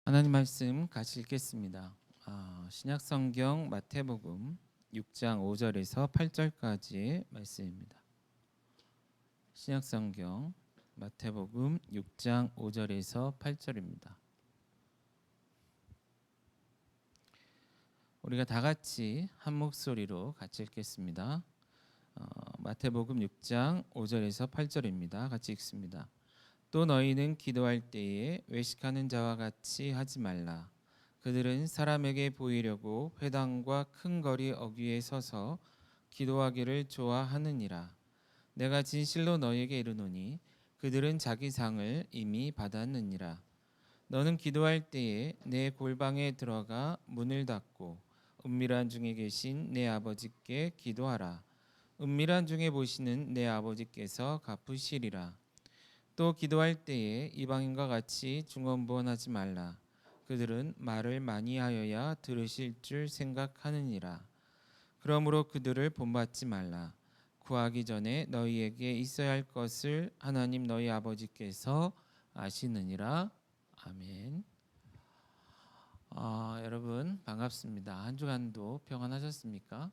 하나님 말씀 같이 읽겠습니다. 신약성경 마태복음 6장 5절에서 8절까지의 말씀입니다. 신약성경 마태복음 6장 5절에서 8절입니다. 우리가 다 같이 한 목소리로 같이 읽겠습니다. 마태복음 6장 5절에서 8절입니다. 같이 읽습니다. 또 너희는 기도할 때에 외식하는 자와 같이 하지 말라. 그들은 사람에게 보이려고 회당과 큰 거리 어귀에 서서 기도하기를 좋아하느니라. 내가 진실로 너희에게 이르노니 그들은 자기 상을 이미 받았느니라. 너는 기도할 때에 내 골방에 들어가 문을 닫고 은밀한 중에 계신 내 아버지께 기도하라. 은밀한 중에 보시는 내 아버지께서 갚으시리라. 또 기도할 때에 이방인과 같이 중언부언하지 말라. 그들은 말을 많이 하여야 들으실 줄 생각하느니라. 그러므로 그들을 본받지 말라. 구하기 전에 너희에게 있어야 할 것을 하나님 너희 아버지께서 아시느니라. 아멘. 여러분 반갑습니다. 한 주간도 평안하셨습니까?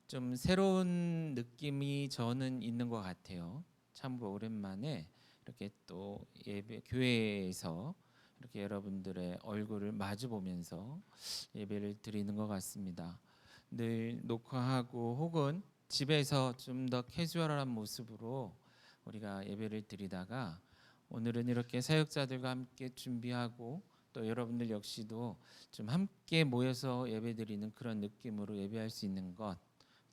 좀 새로운 느낌이 저는 있는 것 같아요. 참으로 오랜만에 이렇게 또 예배 교회에서 이렇게 여러분들의 얼굴을 마주 보면서 예배를 드리는 것 같습니다. 늘 녹화하고 혹은 집에서 좀 더 캐주얼한 모습으로 우리가 예배를 드리다가 오늘은 이렇게 사역자들과 함께 준비하고 또 여러분들 역시도 좀 함께 모여서 예배드리는 그런 느낌으로 예배할 수 있는 것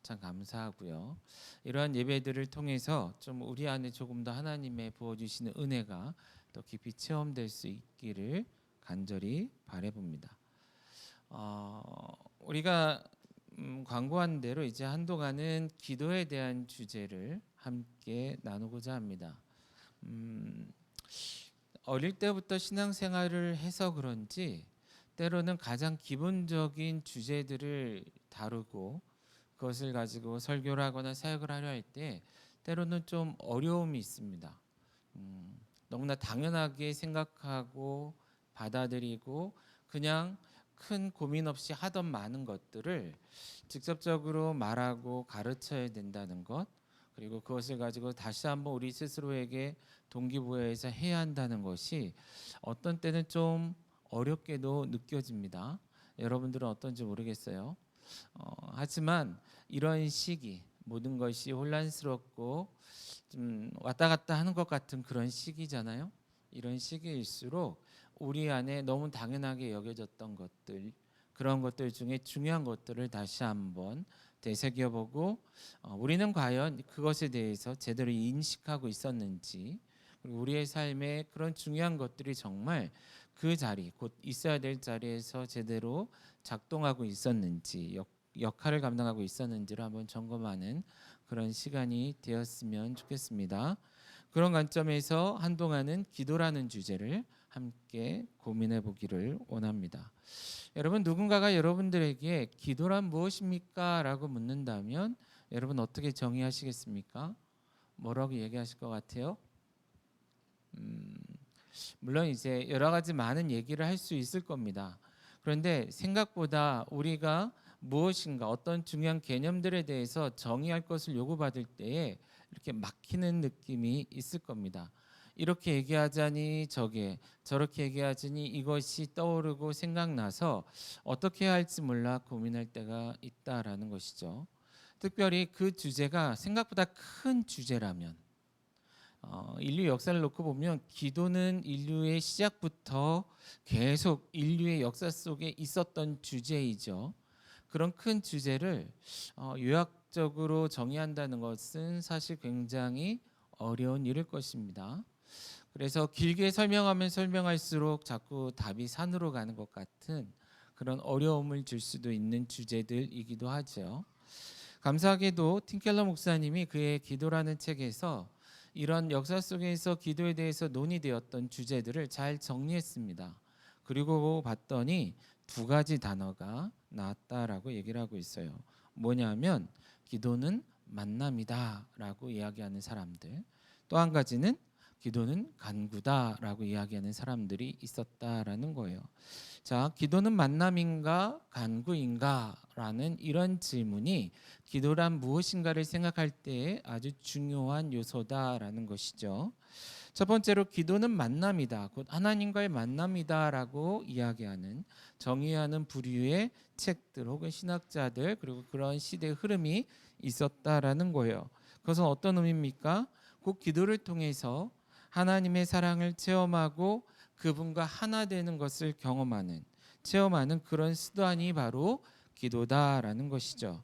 참 감사하고요. 이러한 예배들을 통해서 좀 우리 안에 조금 더 하나님의 부어주시는 은혜가 더 깊이 체험될 수 있기를 간절히 바라봅니다. 우리가 광고한 대로 이제 한동안은 기도에 대한 주제를 함께 나누고자 합니다. 어릴 때부터 신앙생활을 해서 그런지 때로는 가장 기본적인 주제들을 다루고 그것을 가지고 설교를 하거나 사역을 하려 할 때 때로는 좀 어려움이 있습니다. 너무나 당연하게 생각하고 받아들이고 그냥 큰 고민 없이 하던 많은 것들을 직접적으로 말하고 가르쳐야 된다는 것, 그리고 그것을 가지고 다시 한번 우리 스스로에게 동기부여해서 해야 한다는 것이 어떤 때는 좀 어렵게도 느껴집니다. 여러분들은 어떤지 모르겠어요. 하지만 이런 시기, 모든 것이 혼란스럽고 좀 왔다 갔다 하는 것 같은 그런 시기잖아요. 이런 시기일수록 우리 안에 너무 당연하게 여겨졌던 것들, 그런 것들 중에 중요한 것들을 다시 한번 되새겨보고 우리는 과연 그것에 대해서 제대로 인식하고 있었는지, 그리고 우리의 삶에 그런 중요한 것들이 정말 그 자리, 곧 있어야 될 자리에서 제대로 작동하고 있었는지, 역할을 감당하고 있었는지를 한번 점검하는 그런 시간이 되었으면 좋겠습니다. 그런 관점에서 한동안은 기도라는 주제를 함께 고민해 보기를 원합니다. 여러분, 누군가가 여러분들에게 기도란 무엇입니까? 라고 묻는다면 여러분 어떻게 정의하시겠습니까? 뭐라고 얘기하실 것 같아요? 물론 이제 여러 가지 많은 얘기를 할 수 있을 겁니다. 그런데 생각보다 우리가 무엇인가 어떤 중요한 개념들에 대해서 정의할 것을 요구받을 때에 이렇게 막히는 느낌이 있을 겁니다. 이렇게 얘기하자니 저렇게 얘기하자니 이것이 떠오르고 생각나서 어떻게 해야 할지 몰라 고민할 때가 있다라는 것이죠. 특별히 그 주제가 생각보다 큰 주제라면 인류 역사를 놓고 보면 기도는 인류의 시작부터 계속 인류의 역사 속에 있었던 주제이죠. 그런 큰 주제를 요약적으로 정의한다는 것은 사실 굉장히 어려운 일일 것입니다. 그래서 길게 설명하면 설명할수록 자꾸 답이 산으로 가는 것 같은 그런 어려움을 줄 수도 있는 주제들이기도 하죠. 감사하게도 팀켈러 목사님이 그의 기도라는 책에서 이런 역사 속에서 기도에 대해서 논의되었던 주제들을 잘 정리했습니다. 그리고 봤더니 두 가지 단어가 나왔다라고 얘기를 하고 있어요. 뭐냐면 기도는 만남이다라고 이야기하는 사람들, 또 한 가지는 기도는 간구다라고 이야기하는 사람들이 있었다라는 거예요. 자, 기도는 만남인가 간구인가라는 이런 질문이 기도란 무엇인가를 생각할 때 아주 중요한 요소다라는 것이죠. 첫 번째로 기도는 만남이다, 곧 하나님과의 만남이다라고 이야기하는 정의하는 부류의 책들 혹은 신학자들 그리고 그런 시대의 흐름이 있었다라는 거예요. 그것은 어떤 의미입니까? 곧 기도를 통해서 하나님의 사랑을 체험하고 그분과 하나 되는 것을 체험하는 그런 수단이 바로 기도다라는 것이죠.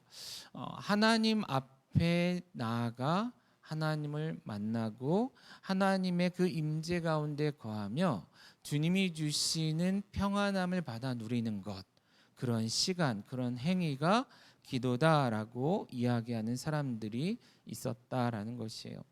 하나님 앞에 나아가 하나님을 만나고 하나님의 그 임재 가운데 거하며 주님이 주시는 평안함을 받아 누리는 것, 그런 시간, 그런 행위가 기도다라고 이야기하는 사람들이 있었다라는 것이에요.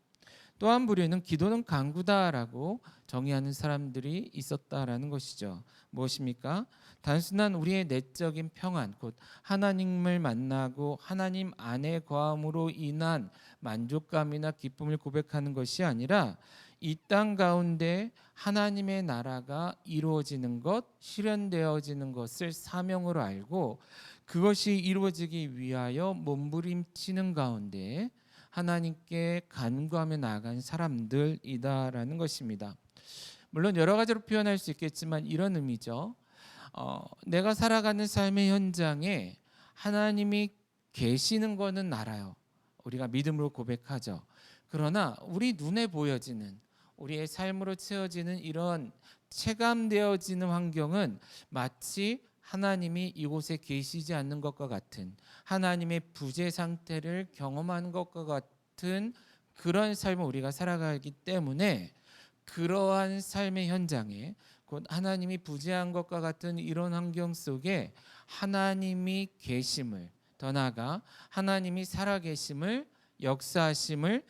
또 한 부류는 기도는 간구다라고 정의하는 사람들이 있었다라는 것이죠. 무엇입니까? 단순한 우리의 내적인 평안, 곧 하나님을 만나고 하나님 안에 거함으로 인한 만족감이나 기쁨을 고백하는 것이 아니라 이 땅 가운데 하나님의 나라가 이루어지는 것, 실현되어지는 것을 사명으로 알고 그것이 이루어지기 위하여 몸부림치는 가운데 하나님께 간구하며 나아간 사람들이다라는 것입니다. 물론 여러 가지로 표현할 수 있겠지만 이런 의미죠. 내가 살아가는 삶의 현장에 하나님이 계시는 것은 알아요. 우리가 믿음으로 고백하죠. 그러나 우리 눈에 보여지는 우리의 삶으로 채워지는 이런 체감되어지는 환경은 마치 하나님이 이곳에 계시지 않는 것과 같은 하나님의 부재 상태를 경험하는 것과 같은 그런 삶을 우리가 살아가기 때문에 그러한 삶의 현장에 곧 하나님이 부재한 것과 같은 이런 환경 속에 하나님이 계심을, 더 나아가 하나님이 살아계심을, 역사하심을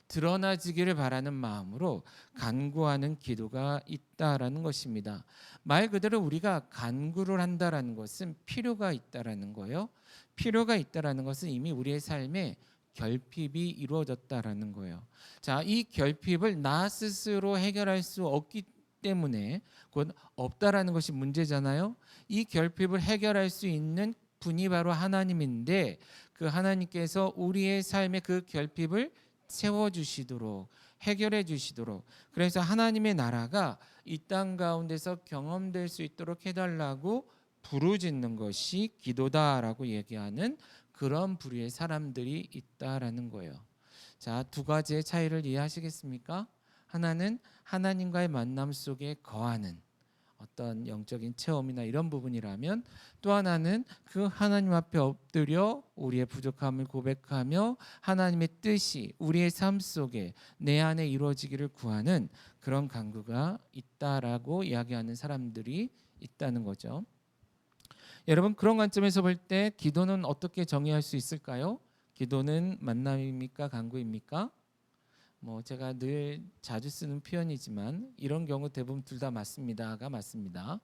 드러나지기를 바라는 마음으로 간구하는 기도가 있다라는 것입니다. 말 그대로 우리가 간구를 한다라는 것은 필요가 있다라는 거예요. 필요가 있다라는 것은 이미 우리의 삶에 결핍이 이루어졌다라는 거예요. 자, 이 결핍을 나 스스로 해결할 수 없기 때문에 곧 없다라는 것이 문제잖아요. 이 결핍을 해결할 수 있는 분이 바로 하나님인데 그 하나님께서 우리의 삶의 그 결핍을 채워주시도록 해결해 주시도록, 그래서 하나님의 나라가 이 땅 가운데서 경험될 수 있도록 해달라고 부르짖는 것이 기도다라고 얘기하는 그런 부류의 사람들이 있다라는 거예요. 자, 두 가지의 차이를 이해하시겠습니까? 하나는 하나님과의 만남 속에 거하는 어떤 영적인 체험이나 이런 부분이라면, 또 하나는 그 하나님 앞에 엎드려 우리의 부족함을 고백하며 하나님의 뜻이 우리의 삶 속에 내 안에 이루어지기를 구하는 그런 간구가 있다라고 이야기하는 사람들이 있다는 거죠. 여러분, 그런 관점에서 볼 때 기도는 어떻게 정의할 수 있을까요? 기도는 만남입니까? 간구입니까? 제가 늘 자주 쓰는 표현이지만 이런 경우 대부분 둘 다 맞습니다가 맞습니다.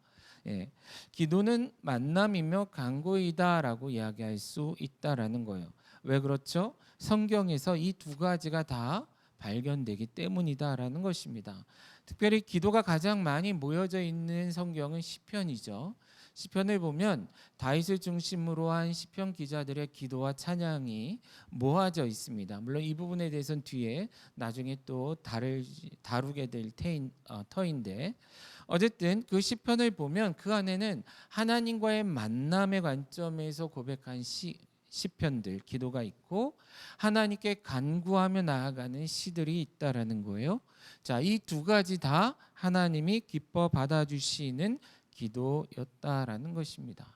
예, 기도는 만남이며 간구이다라고 이야기할 수 있다라는 거예요. 왜 그렇죠? 성경에서 이 두 가지가 다 발견되기 때문이다라는 것입니다. 특별히 기도가 가장 많이 모여져 있는 성경은 시편이죠. 시편을 보면 다윗을 중심으로 한 시편 기자들의 기도와 찬양이 모아져 있습니다. 물론 이 부분에 대해서는 뒤에 나중에 또 다루게 될 터인데, 어쨌든 그 시편을 보면 그 안에는 하나님과의 만남의 관점에서 고백한 시편들, 기도가 있고 하나님께 간구하며 나아가는 시들이 있다라는 거예요. 자, 이 두 가지 다 하나님이 기뻐 받아주시는 기도였다라는 것입니다.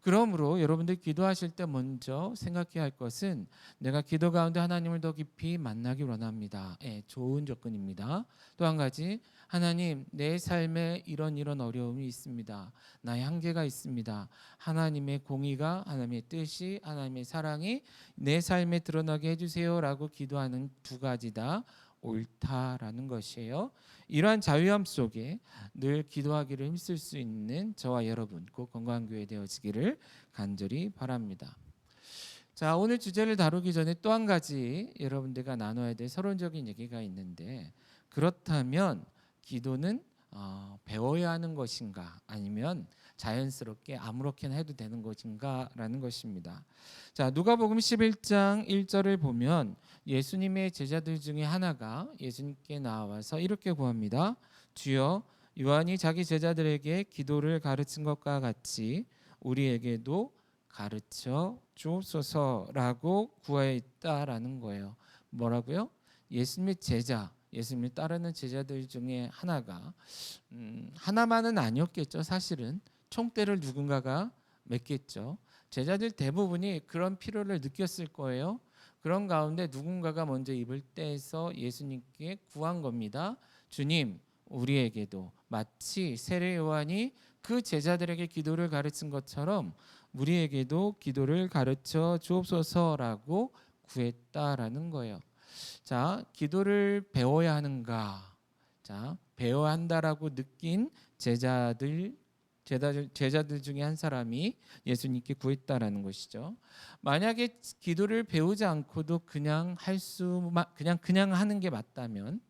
그러므로 여러분들 기도하실 때 먼저 생각해야 할 것은 내가 기도 가운데 하나님을 더 깊이 만나기 원합니다. 좋은 접근입니다. 또 한 가지, 하나님, 내 삶에 이런 어려움이 있습니다. 나의 한계가 있습니다. 하나님의 공의가, 하나님의 뜻이, 하나님의 사랑이 내 삶에 드러나게 해주세요라고 기도하는 두 가지 다 옳다라는 것이에요. 이러한 자유함 속에 늘 기도하기를 힘쓸 수 있는 저와 여러분 꼭 건강한 교회 되어지기를 간절히 바랍니다. 자, 오늘 주제를 다루기 전에 또 한 가지 여러분들과 나눠야 될 서론적인 얘기가 있는데, 그렇다면 기도는 배워야 하는 것인가, 아니면 자연스럽게 아무렇게나 해도 되는 것인가라는 것입니다. 자, 누가복음 11장 1절을 보면 예수님의 제자들 중에 하나가 예수님께 나와서 이렇게 구합니다. 주여, 요한이 자기 제자들에게 기도를 가르친 것과 같이 우리에게도 가르쳐 주옵소서라고 구하였다라는 거예요. 뭐라고요? 예수님의 제자, 예수님을 따르는 제자들 중에 하나가 하나만은 아니었겠죠. 사실은 총대를 누군가가 맺겠죠. 제자들 대부분이 그런 필요를 느꼈을 거예요. 그런 가운데 누군가가 먼저 입을 떼서 예수님께 구한 겁니다. 주님, 우리에게도 마치 세례 요한이 그 제자들에게 기도를 가르친 것처럼 우리에게도 기도를 가르쳐 주옵소서라고 구했다라는 거예요. 자, 기도를 배워야 하는가? 자, 배워야 한다라고 느낀 제자들 중에 한 사람이 예수님께 구했다라는 것이죠. 만약에 기도를 배우지 않고도 그냥 하는 게 맞다면,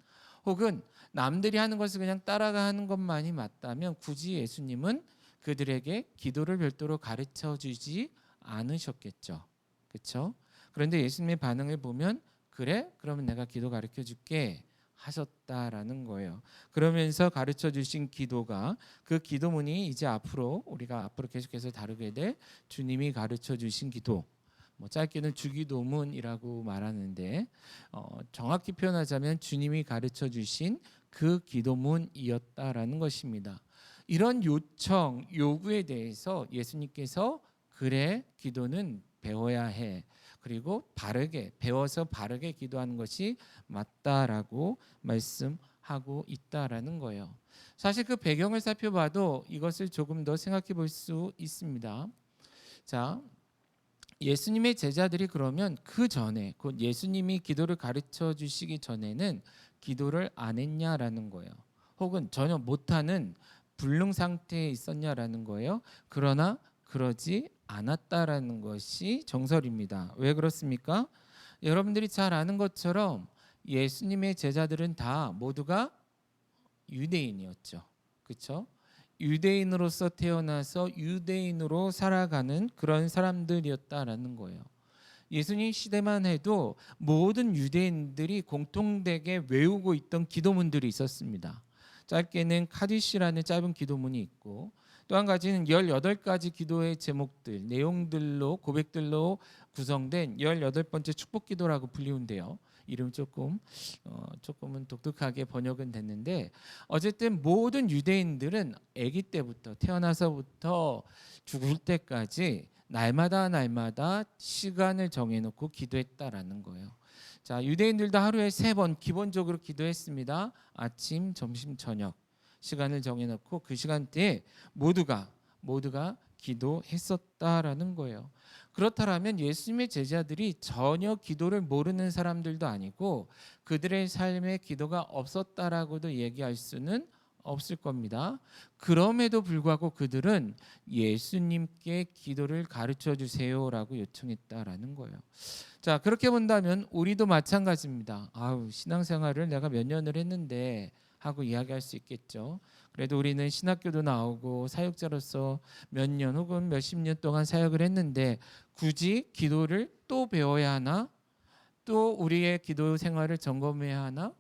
혹은 남들이 하는 것을 그냥 따라가는 것만이 맞다면, 굳이 예수님은 그들에게 기도를 별도로 가르쳐 주지 않으셨겠죠. 그렇죠? 그런데 예수님의 반응을 보면, 그래? 그러면 내가 기도 가르쳐 줄게 하셨다라는 거예요. 그러면서 가르쳐 주신 기도가, 그 기도문이 이제 우리가 앞으로 계속해서 다루게 될 주님이 가르쳐 주신 기도, 짧게는 주기도문이라고 말하는데, 정확히 표현하자면 주님이 가르쳐 주신 그 기도문이었다라는 것입니다. 이런 요구에 대해서 예수님께서 그래, 기도는 배워야 해, 그리고 배워서 바르게 기도하는 것이 맞다라고 말씀하고 있다라는 거예요. 사실 그 배경을 살펴봐도 이것을 조금 더 생각해 볼 수 있습니다. 자, 예수님의 제자들이 그러면 그 전에, 곧 예수님이 기도를 가르쳐 주시기 전에는 기도를 안 했냐라는 거예요. 혹은 전혀 못하는 불능 상태에 있었냐라는 거예요. 그러나 그러지 않았다라는 것이 정설입니다. 왜 그렇습니까? 여러분들이 잘 아는 것처럼 예수님의 제자들은 다 모두가 유대인이었죠. 그렇죠? 유대인으로서 태어나서 유대인으로 살아가는 그런 사람들이었다라는 거예요. 예수님 시대만 해도 모든 유대인들이 공통되게 외우고 있던 기도문들이 있었습니다. 짧게는 카디시라는 짧은 기도문이 있고, 또 한 가지는 18가지 기도의 제목들, 내용들로, 고백들로 구성된 18번째 축복기도라고 불리운데요. 이름 조금은 독특하게 번역은 됐는데, 어쨌든 모든 유대인들은 아기 때부터, 태어나서부터 죽을 때까지 날마다 시간을 정해놓고 기도했다라는 거예요. 자, 유대인들도 하루에 3번 기본적으로 기도했습니다. 아침, 점심, 저녁 시간을 정해놓고 그 시간대에 모두가 기도했었다라는 거예요. 그렇다면 예수님의 제자들이 전혀 기도를 모르는 사람들도 아니고 그들의 삶에 기도가 없었다라고도 얘기할 수는 없을 겁니다. 그럼에도 불구하고 그들은 예수님께 기도를 가르쳐 주세요라고 요청했다라는 거예요. 자, 그렇게 본다면 우리도 마찬가지입니다. 신앙생활을 내가 몇 년을 했는데 하고 이야기할 수 있겠죠. 그래도 우리는 신학교도 나오고 사역자로서 몇 년 혹은 몇십 년 동안 사역을 했는데 굳이 기도를 또 배워야 하나? 또 우리의 기도 생활을 점검해야 하나?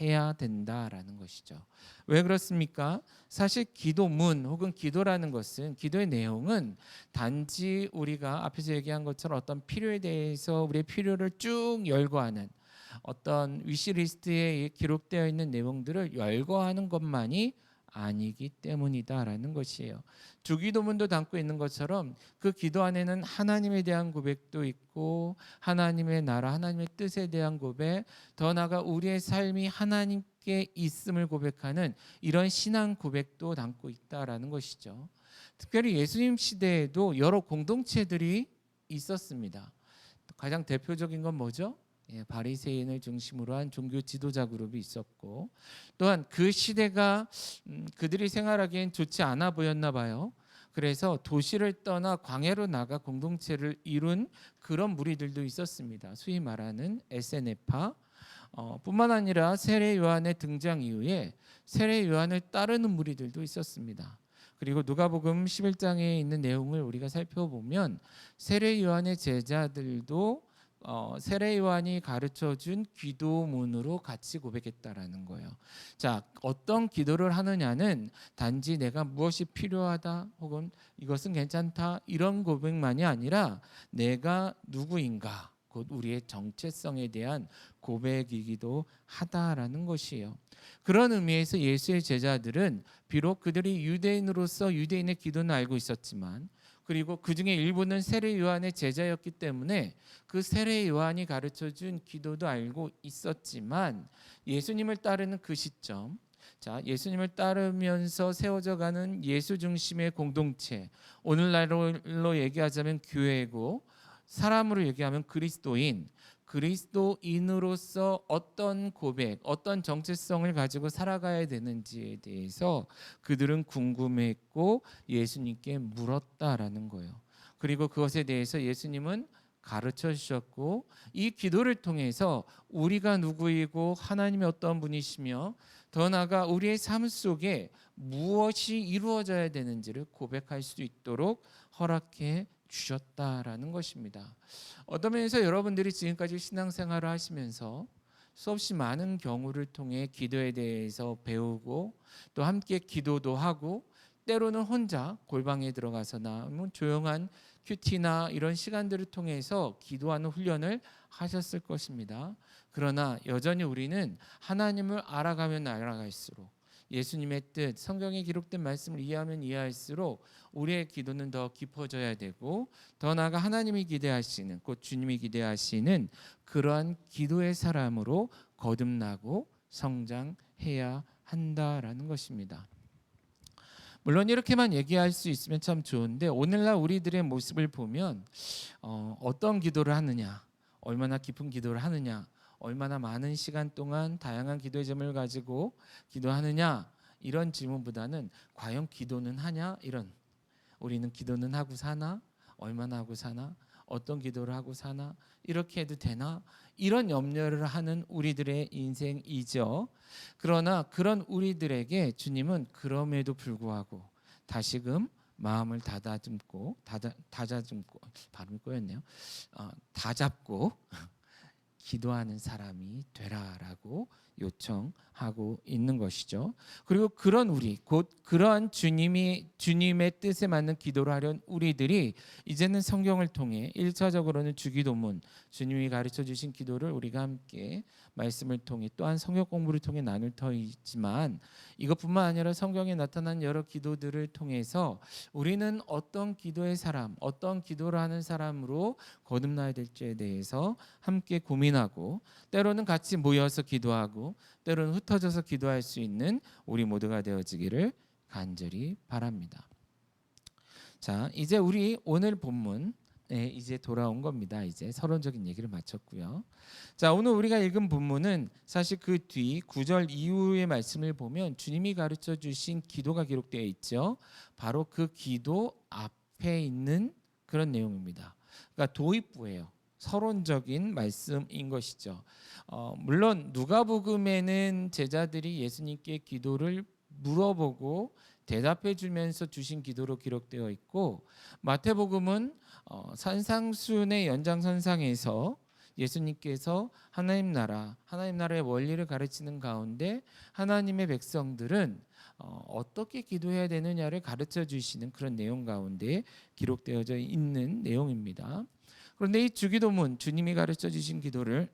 해야 된다라는 것이죠. 왜 그렇습니까? 사실 기도문 혹은 기도라는 것은, 기도의 내용은 단지 우리가 앞에서 얘기한 것처럼 어떤 필요에 대해서 우리의 필요를 쭉 열거하는, 어떤 위시리스트에 기록되어 있는 내용들을 열거하는 것만이 아니기 때문이다라는 것이에요. 주기도문도 담고 있는 것처럼 그 기도 안에는 하나님에 대한 고백도 있고, 하나님의 나라, 하나님의 뜻에 대한 고백, 더 나아가 우리의 삶이 하나님께 있음을 고백하는 이런 신앙 고백도 담고 있다라는 것이죠. 특별히 예수님 시대에도 여러 공동체들이 있었습니다. 가장 대표적인 건 뭐죠? 바리새인을 중심으로 한 종교 지도자 그룹이 있었고, 또한 그 시대가 그들이 생활하기엔 좋지 않아 보였나 봐요. 그래서 도시를 떠나 광야로 나가 공동체를 이룬 그런 무리들도 있었습니다. 소위 말하는 에세네파. 뿐만 아니라 세례 요한의 등장 이후에 세례 요한을 따르는 무리들도 있었습니다. 그리고 누가복음 11장에 있는 내용을 우리가 살펴보면 세례 요한의 제자들도 세례 요한이 가르쳐준 기도문으로 같이 고백했다라는 거예요. 자, 어떤 기도를 하느냐는 단지 내가 무엇이 필요하다 혹은 이것은 괜찮다 이런 고백만이 아니라 내가 누구인가 곧 우리의 정체성에 대한 고백이기도 하다라는 것이에요. 그런 의미에서 예수의 제자들은 비록 그들이 유대인으로서 유대인의 기도는 알고 있었지만 그리고 그 중에 일부는 세례 요한의 제자였기 때문에 그 세례 요한이 가르쳐준 기도도 알고 있었지만 예수님을 따르는 그 시점, 자, 예수님을 따르면서 세워져가는 예수 중심의 공동체, 오늘날로 얘기하자면 교회고 사람으로 얘기하면 그리스도인으로서 어떤 고백, 어떤 정체성을 가지고 살아가야 되는지에 대해서 그들은 궁금했고 예수님께 물었다라는 거예요. 그리고 그것에 대해서 예수님은 가르쳐 주셨고 이 기도를 통해서 우리가 누구이고 하나님이 어떤 분이시며 더 나아가 우리의 삶 속에 무엇이 이루어져야 되는지를 고백할 수 있도록 허락해 주셨다라는 것입니다. 어떤 면에서 여러분들이 지금까지 신앙생활을 하시면서 수없이 많은 경우를 통해 기도에 대해서 배우고 또 함께 기도도 하고 때로는 혼자 골방에 들어가서나 조용한 큐티나 이런 시간들을 통해서 기도하는 훈련을 하셨을 것입니다. 그러나 여전히 우리는 하나님을 알아가면 알아갈수록 예수님의 뜻, 성경에 기록된 말씀을 이해하면 이해할수록 우리의 기도는 더 깊어져야 되고 더 나아가 하나님이 기대하시는 곧 주님이 기대하시는 그러한 기도의 사람으로 거듭나고 성장해야 한다라는 것입니다. 물론 이렇게만 얘기할 수 있으면 참 좋은데 오늘날 우리들의 모습을 보면 어떤 기도를 하느냐, 얼마나 깊은 기도를 하느냐, 얼마나 많은 시간 동안 다양한 기도의 점을 가지고 기도하느냐 이런 질문보다는 과연 기도는 하냐 이런 우리는 기도는 하고 사나 얼마나 하고 사나 어떤 기도를 하고 사나 이렇게 해도 되나 이런 염려를 하는 우리들의 인생이죠. 그러나 그런 우리들에게 주님은 그럼에도 불구하고 다시금 마음을 다잡고 발음이 꼬였네요. 다잡고 기도하는 사람이 되라라고 요청하고 있는 것이죠. 그리고 그런 우리 곧 그러한 주님의 뜻에 맞는 기도를 하려는 우리들이 이제는 성경을 통해 1차적으로는 주기도문 주님이 가르쳐 주신 기도를 우리가 함께 말씀을 통해 또한 성경 공부를 통해 나눌 터이지만 이것뿐만 아니라 성경에 나타난 여러 기도들을 통해서 우리는 어떤 기도의 사람, 어떤 기도를 하는 사람으로 거듭나야 될지에 대해서 함께 고민하고 때로는 같이 모여서 기도하고 때로는 흩어져서 기도할 수 있는 우리 모두가 되어지기를 간절히 바랍니다. 자, 이제 우리 오늘 본문 이제 돌아온 겁니다. 이제 서론적인 얘기를 마쳤고요. 자, 오늘 우리가 읽은 본문은 사실 그 뒤 9절 이후의 말씀을 보면 주님이 가르쳐 주신 기도가 기록되어 있죠. 바로 그 기도 앞에 있는 그런 내용입니다. 그러니까 도입부예요. 서론적인 말씀인 것이죠. 물론 누가복음에는 제자들이 예수님께 기도를 물어보고 대답해 주면서 주신 기도로 기록되어 있고 마태복음은 산상순의 연장선상에서 예수님께서 하나님 나라의 원리를 가르치는 가운데 하나님의 백성들은 어떻게 기도해야 되느냐를 가르쳐 주시는 그런 내용 가운데 기록되어져 있는 내용입니다. 그런데 이 주기도문 주님이 가르쳐 주신 기도를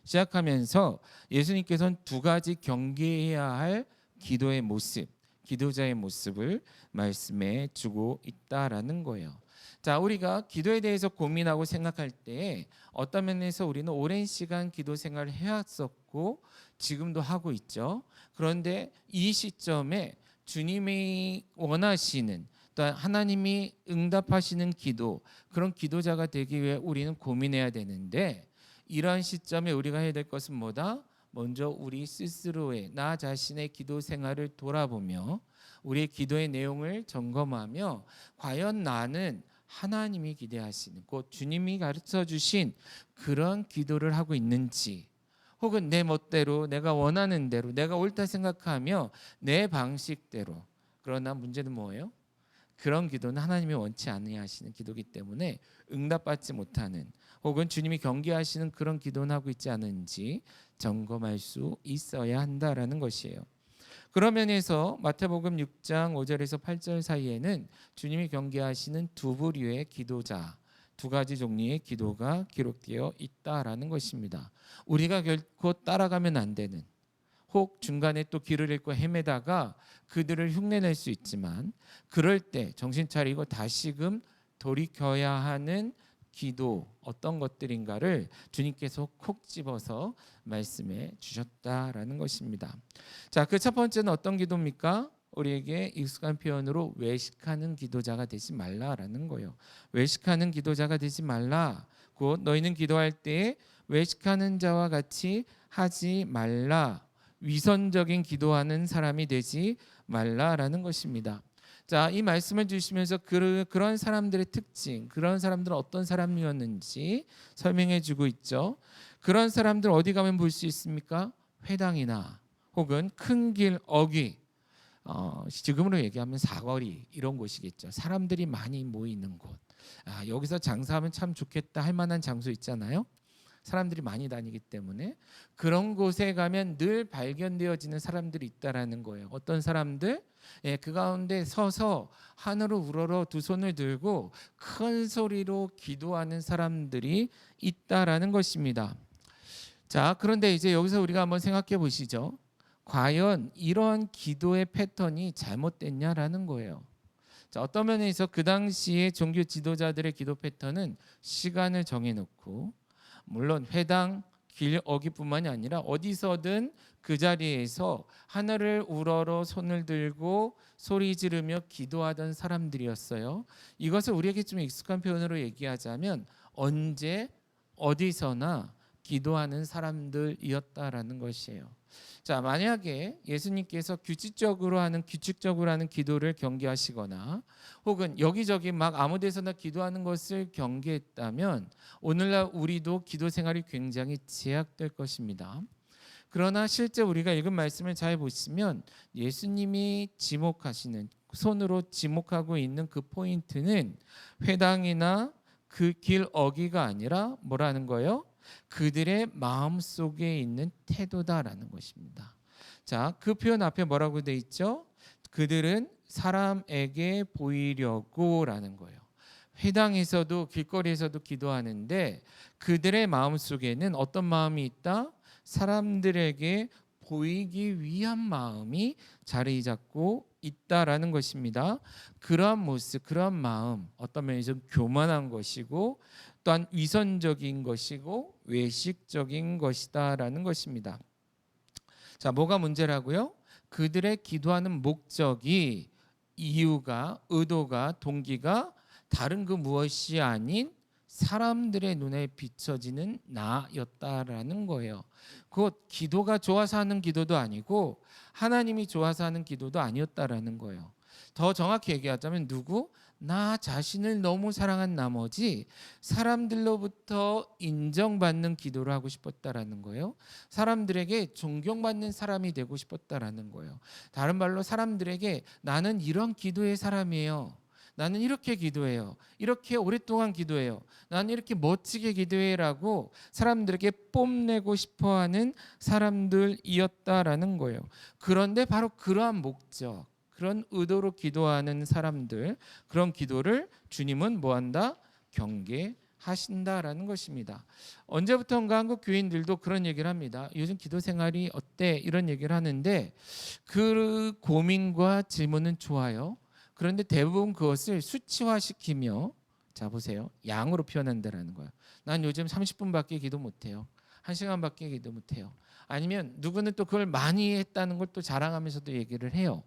시작하면서 예수님께서는 두 가지 경계해야 할 기도의 모습, 기도자의 모습을 말씀해 주고 있다라는 거예요. 자, 우리가 기도에 대해서 고민하고 생각할 때 어떤 면에서 우리는 오랜 시간 기도 생활을 해왔었고 지금도 하고 있죠. 그런데 이 시점에 주님이 원하시는 또 하나님이 응답하시는 기도, 그런 기도자가 되기 위해 우리는 고민해야 되는데 이러한 시점에 우리가 해야 될 것은 뭐다? 먼저 우리 스스로의 나 자신의 기도 생활을 돌아보며 우리의 기도의 내용을 점검하며 과연 나는 하나님이 기대하시는 곧 주님이 가르쳐 주신 그런 기도를 하고 있는지, 혹은 내 멋대로 내가 원하는 대로 내가 옳다 생각하며 내 방식대로, 그러나 문제는 뭐예요? 그런 기도는 하나님이 원치 아니하시는 기도이기 때문에 응답받지 못하는, 혹은 주님이 경계하시는 그런 기도는 하고 있지 않은지 점검할 수 있어야 한다라는 것이에요. 그런 면에서 마태복음 6장 5절에서 8절 사이에는 주님이 경계하시는 두 부류의 기도자, 두 가지 종류의 기도가 기록되어 있다라는 것입니다. 우리가 결코 따라가면 안 되는, 혹 중간에 또 길을 잃고 헤매다가 그들을 흉내낼 수 있지만 그럴 때 정신 차리고 다시금 돌이켜야 하는 기도, 어떤 것들인가를 주님께서 콕 집어서 말씀해 주셨다라는 것입니다. 자, 그 첫 번째는 어떤 기도입니까? 우리에게 익숙한 표현으로 외식하는 기도자가 되지 말라라는 거예요. 외식하는 기도자가 되지 말라. 곧 너희는 기도할 때에 외식하는 자와 같이 하지 말라. 위선적인 기도하는 사람이 되지 말라라는 것입니다. 자, 이 말씀을 주시면서 그런 사람들의 특징, 그런 사람들은 어떤 사람이었는지 설명해 주고 있죠. 그런 사람들 어디 가면 볼 수 있습니까? 회당이나 혹은 큰 길, 어귀, 지금으로 얘기하면 사거리, 이런 곳이겠죠. 사람들이 많이 모이는 곳. 여기서 장사하면 참 좋겠다 할 만한 장소 있잖아요. 사람들이 많이 다니기 때문에 그런 곳에 가면 늘 발견되어지는 사람들이 있다라는 거예요. 어떤 사람들? 그 가운데 서서 하늘을 우러러 두 손을 들고 큰 소리로 기도하는 사람들이 있다라는 것입니다. 자, 그런데 이제 여기서 우리가 한번 생각해 보시죠. 과연 이러한 기도의 패턴이 잘못됐냐라는 거예요. 자, 어떤 면에서 그 당시에 종교 지도자들의 기도 패턴은 시간을 정해놓고, 물론 회당, 길, 어귀뿐만이 아니라 어디서든 그 자리에서 하늘을 우러러 손을 들고 소리 지르며 기도하던 사람들이었어요. 이것을 우리에게 좀 익숙한 표현으로 얘기하자면 언제 어디서나 기도하는 사람들이었다라는 것이에요. 자, 만약에 예수님께서 규칙적으로 하는 기도를 경계하시거나 혹은 여기저기 막 아무 데서나 기도하는 것을 경계했다면 오늘날 우리도 기도 생활이 굉장히 제약될 것입니다. 그러나 실제 우리가 읽은 말씀을 잘 보시면 예수님이 지목하시는, 손으로 지목하고 있는 그 포인트는 회당이나 그 길 어귀가 아니라 뭐라는 거예요? 그들의 마음속에 있는 태도다라는 것입니다. 자, 그 표현 앞에 뭐라고 돼 있죠? 그들은 사람에게 보이려고라는 거예요. 회당에서도 길거리에서도 기도하는데 그들의 마음속에는 어떤 마음이 있다? 사람들에게 보이기 위한 마음이 자리 잡고 있다라는 것입니다. 그러한 모습, 그러한 마음, 어떤 면에서 교만한 것이고 또한 위선적인 것이고 외식적인 것이다라는 것입니다. 자, 뭐가 문제라고요? 그들의 기도하는 목적이, 이유가, 의도가, 동기가 다른 그 무엇이 아닌 사람들의 눈에 비춰지는 나였다라는 거예요. 곧 기도가 좋아서 하는 기도도 아니고 하나님이 좋아서 하는 기도도 아니었다라는 거예요. 더 정확히 얘기하자면 나 자신을 너무 사랑한 나머지 사람들로부터 인정받는 기도를 하고 싶었다라는 거예요. 사람들에게 존경받는 사람이 되고 싶었다라는 거예요. 다른 말로 사람들에게 나는 이런 기도의 사람이에요. 나는 이렇게 기도해요. 이렇게 오랫동안 기도해요. 나는 이렇게 멋지게 기도해라고 사람들에게 뽐내고 싶어하는 사람들이었다라는 거예요. 그런데 바로 그러한 목적, 그런 의도로 기도하는 사람들, 그런 기도를 주님은 뭐한다? 경계하신다라는 것입니다. 언제부턴가 한국 교인들도 그런 얘기를 합니다. 요즘 기도 생활이 어때? 이런 얘기를 하는데 그 고민과 질문은 좋아요. 그런데 대부분 그것을 수치화시키며, 자 보세요, 양으로 표현한다라는 거예요. 난 요즘 30분밖에 기도 못해요. 1시간밖에 기도 못해요. 아니면 누구는 또 그걸 많이 했다는 걸 또 자랑하면서도 얘기를 해요.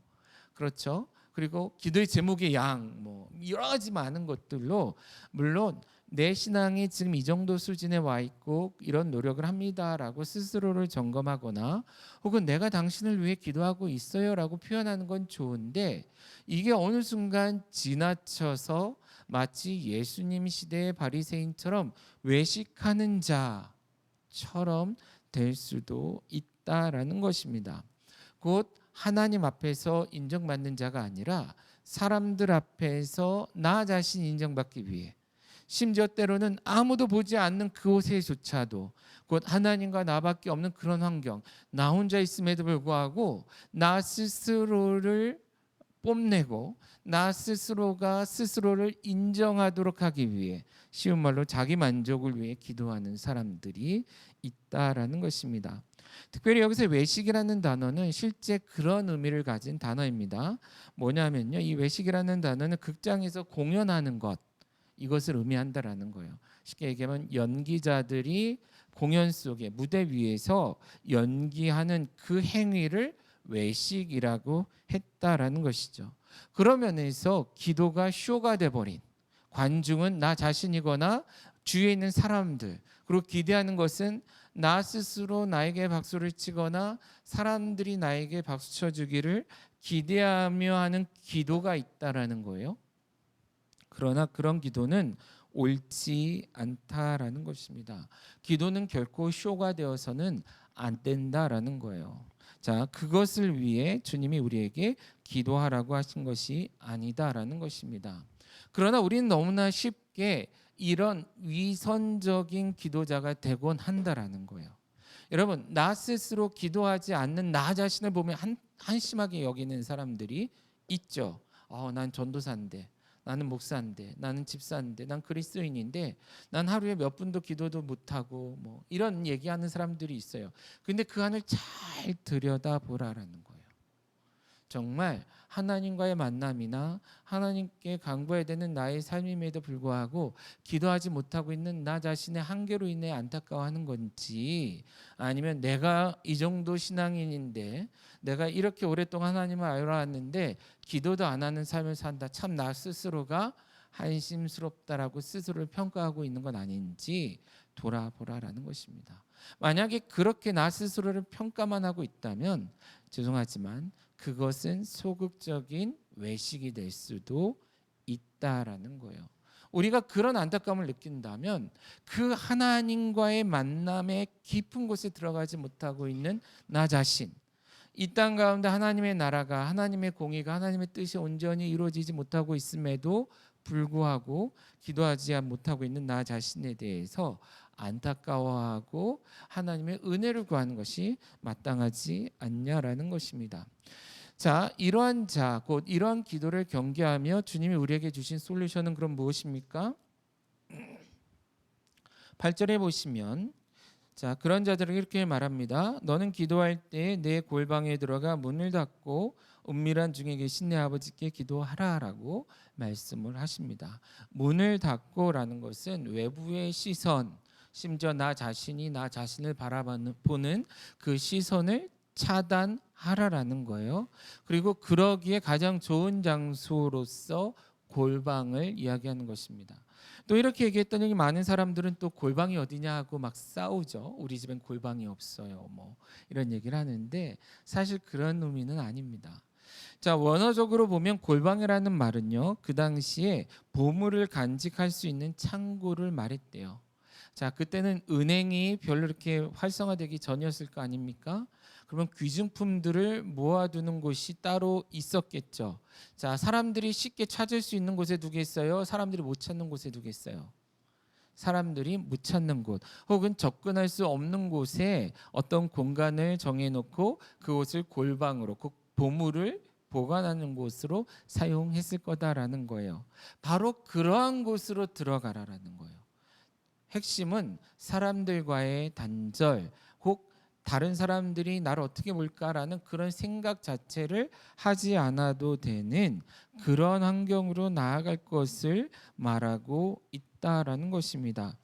그렇죠? 그리고 기도의 제목의 양, 뭐 여러 가지 많은 것들로, 물론 내 신앙이 지금 이 정도 수준에 와 있고 이런 노력을 합니다라고 스스로를 점검하거나 혹은 내가 당신을 위해 기도하고 있어요라고 표현하는 건 좋은데, 이게 어느 순간 지나쳐서 마치 예수님 시대의 바리새인처럼 외식하는 자처럼 될 수도 있다라는 것입니다. 곧 하나님 앞에서 인정받는 자가 아니라 사람들 앞에서 나 자신 인정받기 위해, 심지어 때로는 아무도 보지 않는 그곳에조차도, 곧 하나님과 나밖에 없는 그런 환경, 나 혼자 있음에도 불구하고 나 스스로를 뽐내고 나 스스로가 스스로를 인정하도록 하기 위해, 쉬운 말로 자기 만족을 위해 기도하는 사람들이 있다라는 것입니다. 특별히 여기서 외식이라는 단어는 실제 그런 의미를 가진 단어입니다. 뭐냐면요, 이 외식이라는 단어는 극장에서 공연하는 것, 이것을 의미한다라는 거예요. 쉽게 얘기하면 연기자들이 공연 속에 무대 위에서 연기하는 그 행위를 외식이라고 했다라는 것이죠. 그런 면에서 기도가 쇼가 돼버린, 관중은 나 자신이거나 주위에 있는 사람들, 그리고 기대하는 것은 나 스스로 나에게 박수를 치거나 사람들이 나에게 박수 쳐주기를 기대하며 하는 기도가 있다라는 거예요. 그러나 그런 기도는 옳지 않다라는 것입니다. 기도는 결코 쇼가 되어서는 안 된다라는 거예요. 자, 그것을 위해 주님이 우리에게 기도하라고 하신 것이 아니다라는 것입니다. 그러나 우리는 너무나 쉽게 이런 위선적인 기도자가 되곤 한다라는 거예요. 여러분, 나 스스로 기도하지 않는 나 자신을 보면 한심하게 여기는 사람들이 있죠. 난 전도사인데, 나는 목사인데, 나는 집사인데, 난 그리스도인인데, 난 하루에 몇 분도 기도도 못하고 뭐 이런 얘기하는 사람들이 있어요. 근데 그 안을 잘 들여다보라라는 거예요. 정말 하나님과의 만남이나 하나님께 간구해야 되는 나의 삶임에도 불구하고 기도하지 못하고 있는 나 자신의 한계로 인해 안타까워하는 건지, 아니면 내가 이 정도 신앙인인데, 내가 이렇게 오랫동안 하나님을 알아왔는데 기도도 안 하는 삶을 산다, 참 나 스스로가 한심스럽다라고 스스로를 평가하고 있는 건 아닌지 돌아보라라는 것입니다. 만약에 그렇게 나 스스로를 평가만 하고 있다면 죄송하지만 그것은 소극적인 외식이 될 수도 있다라는 거예요. 우리가 그런 안타까움을 느낀다면 그 하나님과의 만남의 깊은 곳에 들어가지 못하고 있는 나 자신, 이 땅 가운데 하나님의 나라가, 하나님의 공의가, 하나님의 뜻이 온전히 이루어지지 못하고 있음에도 불구하고 기도하지 못하고 있는 나 자신에 대해서 안타까워하고 하나님의 은혜를 구하는 것이 마땅하지 않냐라는 것입니다. 자, 이러한 자, 곧 이러한 기도를 경계하며 주님이 우리에게 주신 솔루션은 그럼 무엇입니까? 8절에 보시면, 자, 그런 자들은 이렇게 말합니다. 너는 기도할 때 내 골방에 들어가 문을 닫고 은밀한 중에 계신 내 아버지께 기도하라라고 말씀을 하십니다. 문을 닫고라는 것은 외부의 시선, 심지어 나 자신이 나 자신을 바라보는 그 시선을 차단하라라는 거예요. 그리고 그러기에 가장 좋은 장소로서 골방을 이야기하는 것입니다. 또 이렇게 얘기했더니 많은 사람들은 또 골방이 어디냐 하고 막 싸우죠. 우리 집엔 골방이 없어요. 뭐 이런 얘기를 하는데 사실 그런 의미는 아닙니다. 자, 원어적으로 보면 골방이라는 말은요, 그 당시에 보물을 간직할 수 있는 창고를 말했대요. 자, 그때는 은행이 별로 이렇게 활성화되기 전이었을 거 아닙니까? 그러면 귀중품들을 모아두는 곳이 따로 있었겠죠. 자, 사람들이 쉽게 찾을 수 있는 곳에 두겠어요? 사람들이 못 찾는 곳에 두겠어요? 사람들이 못 찾는 곳, 혹은 접근할 수 없는 곳에 어떤 공간을 정해놓고 그곳을 골방으로, 그 보물을 보관하는 곳으로 사용했을 거다라는 거예요. 바로 그러한 곳으로 들어가라라는 거예요. 핵심은 사람들과의 단절, 혹 다른 사람들이 나를 어떻게 볼까라는 그런 생각 자체를 하지 않아도 되는 그런 환경으로 나아갈 것을 말하고 있다라는 것입니다.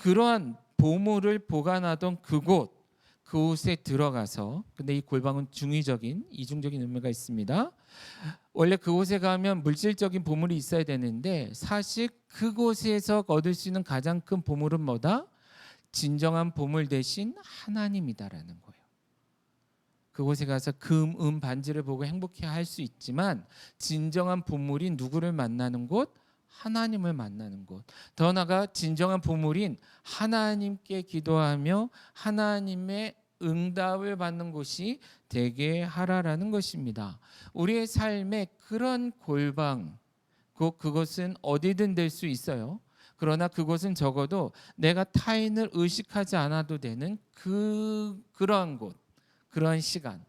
그러한 보물을 보관하던 그곳, 그곳에 들어가서, 근데 이 골방은 중의적인 이중적인 의미가 있습니다. 원래 그곳에 가면 물질적인 보물이 있어야 되는데 사실 그곳에서 얻을 수 있는 가장 큰 보물은 뭐다? 진정한 보물 대신 하나님이다라는 거예요. 그곳에 가서 금, 은, 반지를 보고 행복해할 수 있지만 진정한 보물인 누구를 만나는 곳? 하나님을 만나는 곳. 더 나아가 진정한 보물인 하나님께 기도하며 하나님의 응답을 받는 곳이 되게 하라라는 것입니다. 우리의 삶에 그런 골방, 그것은 어디든 될 수 있어요. 그러나 그것은 적어도 내가 타인을 의식하지 않아도 되는 그러한 곳, 그러한 시간.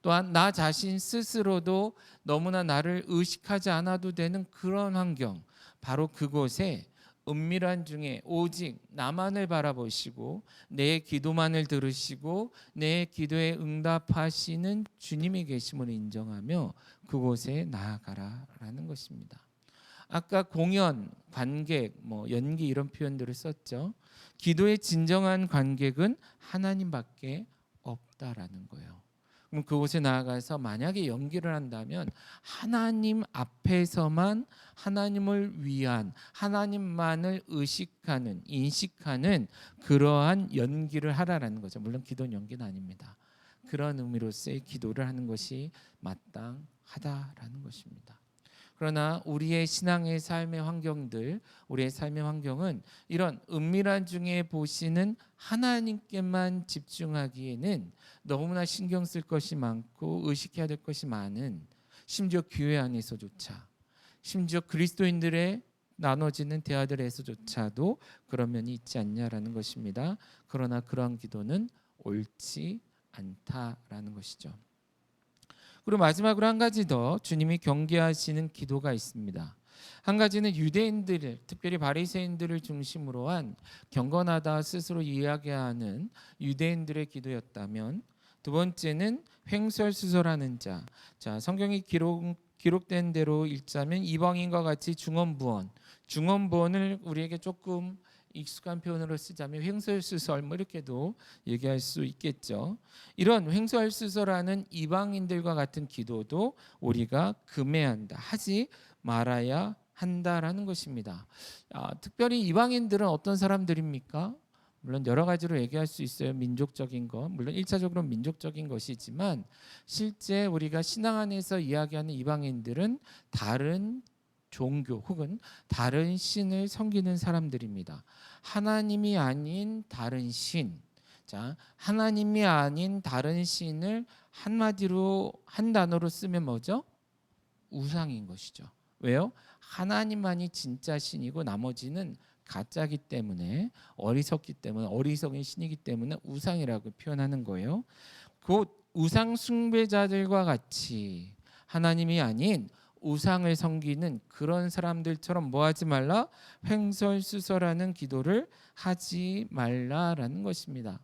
또한 나 자신 스스로도 너무나 나를 의식하지 않아도 되는 그런 환경, 바로 그곳에 은밀한 중에 오직 나만을 바라보시고 내 기도만을 들으시고 내 기도에 응답하시는 주님이 계심을 인정하며 그곳에 나아가라라는 것입니다. 아까 공연, 관객, 연기 이런 표현들을 썼죠. 기도의 진정한 관객은 하나님밖에 없다라는 거예요. 그럼 그곳에 나아가서 만약에 연기를 한다면 하나님 앞에서만 하나님을 위한, 하나님만을 의식하는, 인식하는 그러한 연기를 하라라는 거죠. 물론 기도는 연기는 아닙니다. 그런 의미로서의 기도를 하는 것이 마땅하다라는 것입니다. 그러나 우리의 신앙의 삶의 환경들, 우리의 삶의 환경은 이런 은밀한 중에 보시는 하나님께만 집중하기에는 너무나 신경 쓸 것이 많고 의식해야 될 것이 많은, 심지어 교회 안에서조차, 심지어 그리스도인들의 나눠지는 대화들에서조차도 그런 면이 있지 않냐라는 것입니다. 그러나 그러한 기도는 옳지 않다라는 것이죠. 그리고 마지막으로 한 가지 더 주님이 경계하시는 기도가 있습니다. 한 가지는 유대인들, 특별히 바리새인들을 중심으로 한 경건하다 스스로 이야기하는 유대인들의 기도였다면, 두 번째는 횡설수설하는 자. 성경이 기록된 대로 읽자면 이방인과 같이 중언부언을 우리에게 조금 익숙한 표현으로 쓰자면 횡설수설 이렇게도 얘기할 수 있겠죠. 이런 횡설수설하는 이방인들과 같은 기도도 우리가 금해한다, 하지 말아야 한다라는 것입니다. 특별히 이방인들은 어떤 사람들입니까? 물론 여러 가지로 얘기할 수 있어요. 민족적인 것, 물론 1차적으로 민족적인 것이지만 실제 우리가 신앙 안에서 이야기하는 이방인들은 다른 종교 혹은 다른 신을 섬기는 사람들입니다. 하나님이 아닌 다른 신. 하나님이 아닌 다른 신을 한마디로 한 단어로 쓰면 뭐죠? 우상인 것이죠. 왜요? 하나님만이 진짜 신이고 나머지는 가짜기 때문에, 어리석기 때문에, 어리석은 신이기 때문에 우상이라고 표현하는 거예요. 곧 우상 숭배자들과 같이 하나님이 아닌 우상을 섬기는 그런 사람들처럼 뭐하지 말라? 횡설수설하는 기도를 하지 말라라는 것입니다.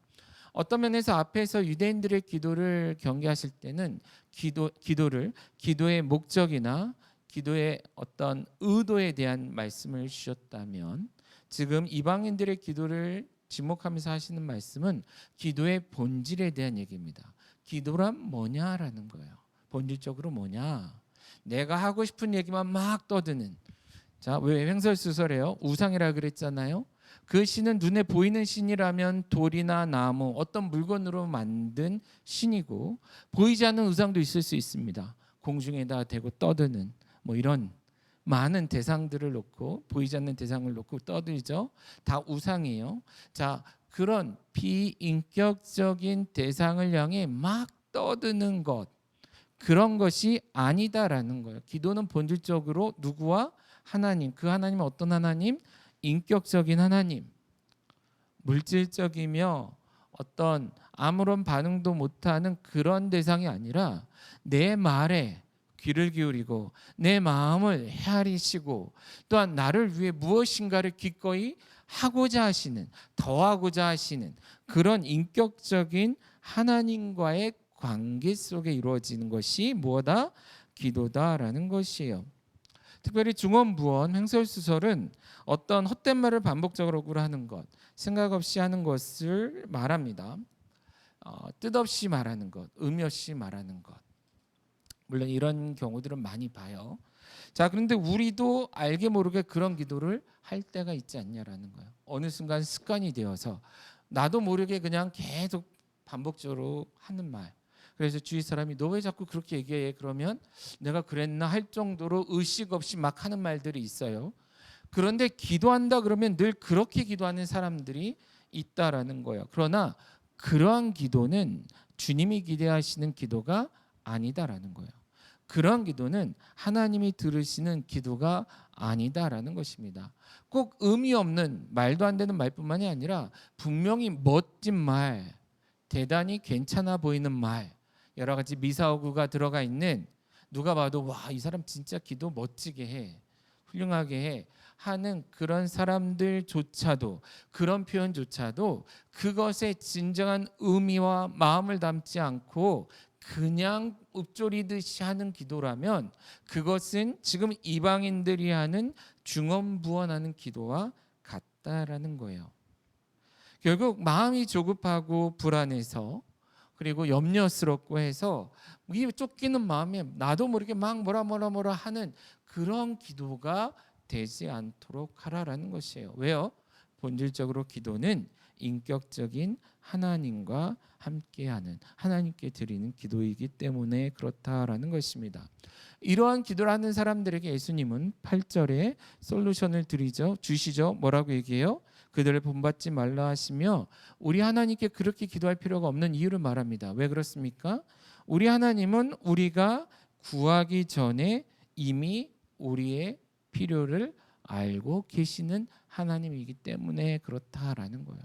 어떤 면에서 앞에서 유대인들의 기도를 경계하실 때는 기도의 목적이나 기도의 어떤 의도에 대한 말씀을 주셨다면, 지금 이방인들의 기도를 지목하면서 하시는 말씀은 기도의 본질에 대한 얘기입니다. 기도란 뭐냐라는 거예요. 본질적으로 뭐냐? 내가 하고 싶은 얘기만 막 떠드는. 왜 횡설수설해요? 우상이라 그랬잖아요. 그 신은 눈에 보이는 신이라면 돌이나 나무, 어떤 물건으로 만든 신이고, 보이지 않는 우상도 있을 수 있습니다. 공중에다 대고 떠드는 이런 많은 대상들을 놓고, 보이지 않는 대상을 놓고 떠들죠. 다 우상이에요. 그런 비인격적인 대상을 향해 막 떠드는 것, 그런 것이 아니다라는 거예요. 기도는 본질적으로 누구와? 하나님. 그 하나님은 어떤 하나님? 인격적인 하나님. 물질적이며 어떤 아무런 반응도 못하는 그런 대상이 아니라 내 말에 귀를 기울이고 내 마음을 헤아리시고 또한 나를 위해 무엇인가를 기꺼이 하고자 하시는, 더하고자 하시는 그런 인격적인 하나님과의 관계 속에 이루어지는 것이 뭐다? 기도다라는 것이에요. 특별히 중언부언, 횡설수설은 어떤 헛된 말을 반복적으로 하는 것, 생각 없이 하는 것을 말합니다. 뜻없이 말하는 것, 의미 없이 말하는 것. 물론 이런 경우들은 많이 봐요. 자, 그런데 우리도 알게 모르게 그런 기도를 할 때가 있지 않냐라는 거예요. 어느 순간 습관이 되어서 나도 모르게 그냥 계속 반복적으로 하는 말. 그래서 주위 사람이 너 왜 자꾸 그렇게 얘기해? 그러면 내가 그랬나 할 정도로 의식 없이 막 하는 말들이 있어요. 그런데 기도한다 그러면 늘 그렇게 기도하는 사람들이 있다라는 거예요. 그러나 그러한 기도는 주님이 기대하시는 기도가 아니다라는 거예요. 그러한 기도는 하나님이 들으시는 기도가 아니다라는 것입니다. 꼭 의미 없는 말도 안 되는 말뿐만이 아니라 분명히 멋진 말, 대단히 괜찮아 보이는 말, 여러 가지 미사오구가 들어가 있는, 누가 봐도 와, 이 사람 진짜 기도 멋지게 해, 훌륭하게 해 하는 그런 사람들조차도, 그런 표현조차도 그것의 진정한 의미와 마음을 담지 않고 그냥 읊조리듯이 하는 기도라면 그것은 지금 이방인들이 하는 중언부언하는 기도와 같다라는 거예요. 결국 마음이 조급하고 불안해서, 그리고 염려스럽고 해서 이 쫓기는 마음에 나도 모르게 막 뭐라 하는 그런 기도가 되지 않도록 하라라는 것이에요. 왜요? 본질적으로 기도는 인격적인 하나님과 함께하는, 하나님께 드리는 기도이기 때문에 그렇다라는 것입니다. 이러한 기도를 하는 사람들에게 예수님은 8절에 솔루션을 주시죠. 뭐라고 얘기해요? 그들을 본받지 말라 하시며, 우리 하나님께 그렇게 기도할 필요가 없는 이유를 말합니다. 왜 그렇습니까? 우리 하나님은 우리가 구하기 전에 이미 우리의 필요를 알고 계시는 하나님이기 때문에 그렇다라는 거예요.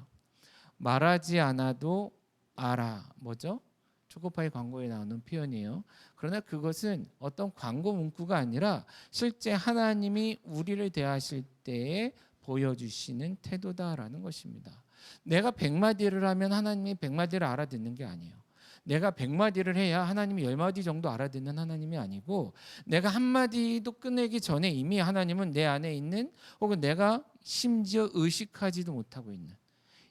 말하지 않아도 알아. 뭐죠? 초코파이 광고에 나오는 표현이에요. 그러나 그것은 어떤 광고 문구가 아니라 실제 하나님이 우리를 대하실 때에 보여주시는 태도다라는 것입니다. 내가 100마디를 하면 하나님이 100마디를 알아듣는 게 아니에요. 내가 100마디를 해야 하나님이 10마디 정도 알아듣는 하나님이 아니고, 내가 한마디도 끝내기 전에 이미 하나님은 내 안에 있는, 혹은 내가 심지어 의식하지도 못하고 있는,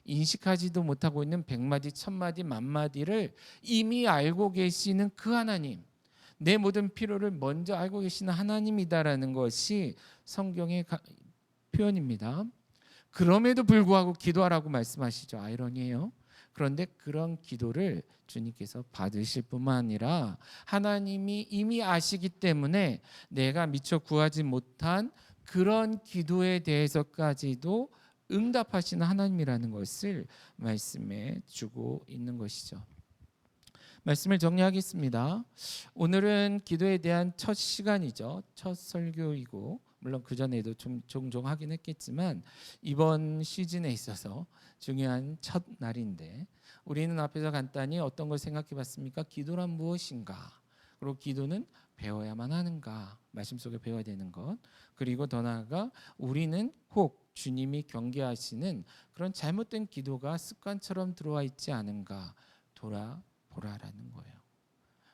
인식하지도 못하고 있는 100마디, 1000마디, 만마디를 이미 알고 계시는 그 하나님, 내 모든 필요를 먼저 알고 계시는 하나님이다라는 것이 성경의 표현입니다. 그럼에도 불구하고 기도하라고 말씀하시죠. 아이러니해요. 그런데 그런 기도를 주님께서 받으실 뿐만 아니라 하나님이 이미 아시기 때문에 내가 미처 구하지 못한 그런 기도에 대해서까지도 응답하시는 하나님이라는 것을 말씀해 주고 있는 것이죠. 말씀을 정리하겠습니다. 오늘은 기도에 대한 첫 시간이죠. 첫 설교이고, 물론 그 전에도 좀 종종 하긴 했겠지만 이번 시즌에 있어서 중요한 첫 날인데, 우리는 앞에서 간단히 어떤 걸 생각해 봤습니까? 기도란 무엇인가? 그리고 기도는 배워야만 하는가? 말씀 속에 배워야 되는 것. 그리고 더 나아가 우리는 혹 주님이 경계하시는 그런 잘못된 기도가 습관처럼 들어와 있지 않은가 돌아보라라는 거예요.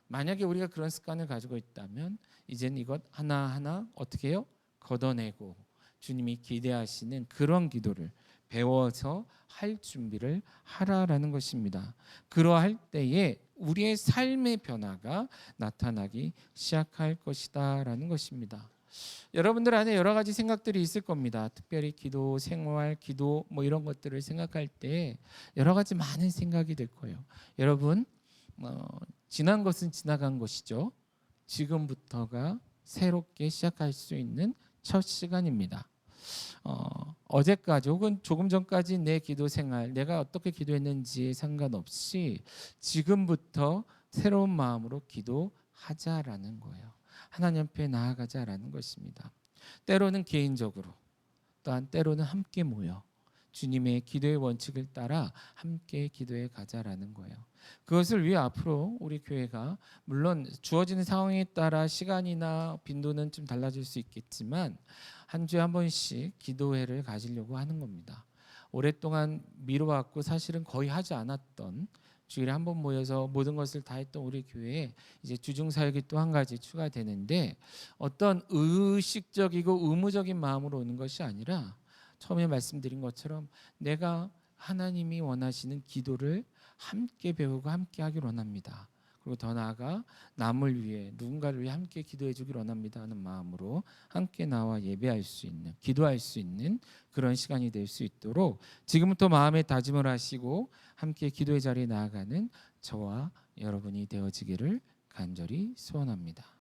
만약에 우리가 그런 습관을 가지고 있다면 이제는 이것 하나하나 어떻게 해요? 걷어내고 주님이 기대하시는 그런 기도를 배워서 할 준비를 하라라는 것입니다. 그러할 때에 우리의 삶의 변화가 나타나기 시작할 것이다라는 것입니다. 여러분들 안에 여러 가지 생각들이 있을 겁니다. 특별히 기도 생활, 기도 뭐 이런 것들을 생각할 때 여러 가지 많은 생각이 들 거예요. 여러분, 지난 것은 지나간 것이죠. 지금부터가 새롭게 시작할 수 있는 첫 시간입니다. 어제까지 혹은 조금 전까지 내 기도 생활, 내가 어떻게 기도했는지에 상관없이 지금부터 새로운 마음으로 기도하자라는 거예요. 하나님 앞에 나아가자라는 것입니다. 때로는 개인적으로, 또한 때로는 함께 모여 주님의 기도의 원칙을 따라 함께 기도해 가자라는 거예요. 그것을 위해 앞으로 우리 교회가, 물론 주어지는 상황에 따라 시간이나 빈도는 좀 달라질 수 있겠지만 한 주에 한 번씩 기도회를 가지려고 하는 겁니다. 오랫동안 미뤄왔고 사실은 거의 하지 않았던, 주일에 한 번 모여서 모든 것을 다 했던 우리 교회에 이제 주중 사역이 또 한 가지 추가되는데, 어떤 의식적이고 의무적인 마음으로 오는 것이 아니라 처음에 말씀드린 것처럼 내가 하나님이 원하시는 기도를 함께 배우고 함께 하길 원합니다. 그리고 더 나아가 남을 위해 누군가를 위해 함께 기도해 주길 원합니다 하는 마음으로 함께 나와 예배할 수 있는, 기도할 수 있는 그런 시간이 될 수 있도록 지금부터 마음의 다짐을 하시고 함께 기도의 자리에 나아가는 저와 여러분이 되어지기를 간절히 소원합니다.